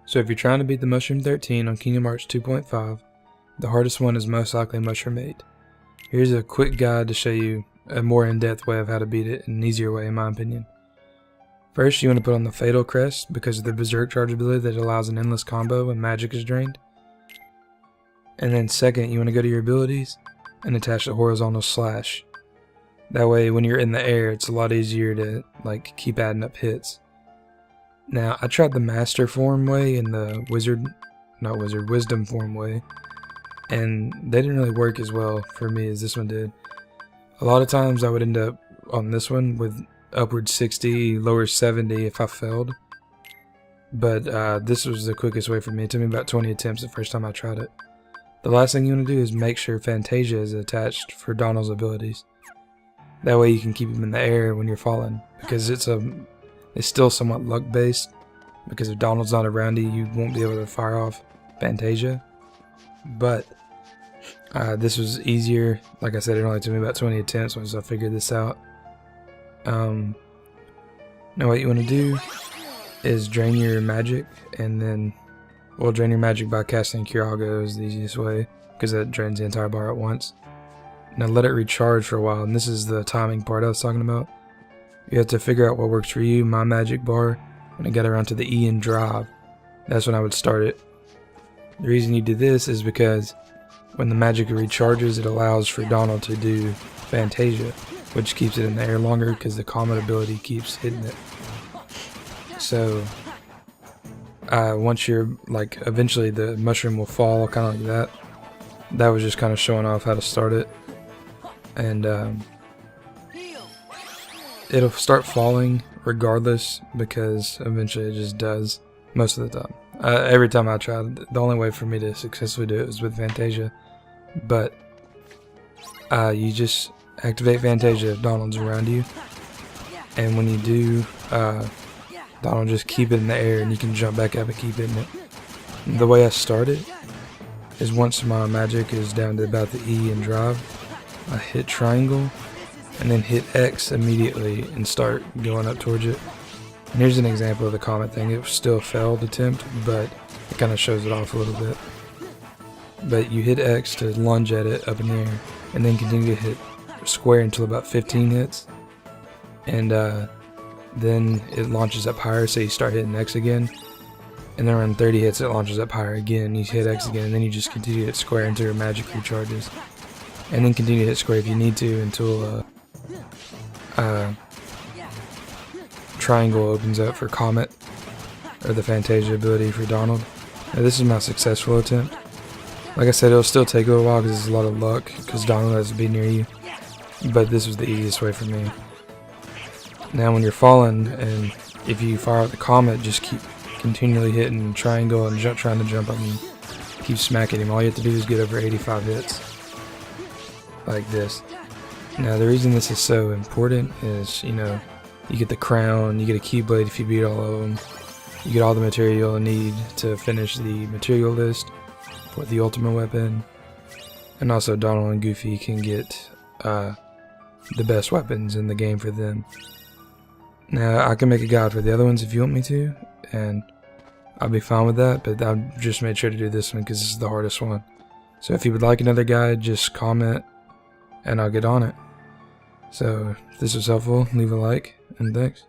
So if you're trying to beat the Mushroom 13 on Kingdom Hearts 2.5, the hardest one is most likely Mushroom VIII. Here's a quick guide to show you a more in-depth way of how to beat it, and an easier way in my opinion. First, you want to put on the Fatal Crest because of the Berserk Charge ability that allows an endless combo when magic is drained. And then second, you want to go to your abilities and attach the horizontal slash. That way when you're in the air, it's a lot easier to keep adding up hits. Now, I tried the Master form way and the Wisdom form way, and they didn't really work as well for me as this one did. A lot of times I would end up on this one with upward 60, lower 70 if I failed. But this was the quickest way for me. It took me about 20 attempts the first time I tried it. The last thing you want to do is make sure Fantasia is attached for Donald's abilities. That way you can keep him in the air when you're falling, because it's still somewhat luck based, because if Donald's not around you, you won't be able to fire off Fantasia. But this was easier. Like I said, it only took me about 20 attempts once I figured this out. Now what you want to do is drain your magic, and then, well, drain your magic by casting Curaga is the easiest way, because that drains the entire bar at once. Now let it recharge for a while, and this is the timing part I was talking about. You have to figure out what works for you. My magic bar, when I got around to the E and drive, that's when I would start it. The reason you do this is because when the magic recharges, it allows for Donald to do Fantasia, which keeps it in the air longer because the Comet ability keeps hitting it. So once you're eventually the mushroom will fall, kind of like that. That was just kind of showing off how to start it, and it'll start falling regardless, because eventually it just does most of the time. Every time I tried, the only way for me to successfully do it was with Fantasia. But you just activate Fantasia if Donald's around you, and when you do, Donald just keep it in the air and you can jump back up and keep hitting it. The way I start it is once my magic is down to about the E and drive, I hit triangle and then hit X immediately and start going up towards it. And here's an example of the Comet thing. It was still a failed attempt, but it kind of shows it off a little bit. But you hit X to lunge at it up in the air, and then continue to hit square until about 15 hits. And then it launches up higher, so you start hitting X again. And then around 30 hits, it launches up higher again. You hit X again, and then you just continue to hit square until your magic recharges. And then continue to hit square if you need to until triangle opens up for Comet, or the Fantasia ability for Donald. Now, this is my successful attempt. Like I said, it'll still take a little while because it's a lot of luck, because Donald has to be near you. But this was the easiest way for me. Now when you're falling, and if you fire out the Comet, just keep continually hitting triangle and trying to jump up and keep smacking him. All you have to do is get over 85 hits. Like this. Now the reason this is so important is, you get the crown, you get a Keyblade if you beat all of them. You get all the material you'll need to finish the material list for the ultimate weapon. And also Donald and Goofy can get the best weapons in the game for them. Now I can make a guide for the other ones if you want me to, and I'll be fine with that, but I just made sure to do this one because this is the hardest one. So if you would like another guide, just comment and I'll get on it. So if this was helpful, leave a like, and thanks.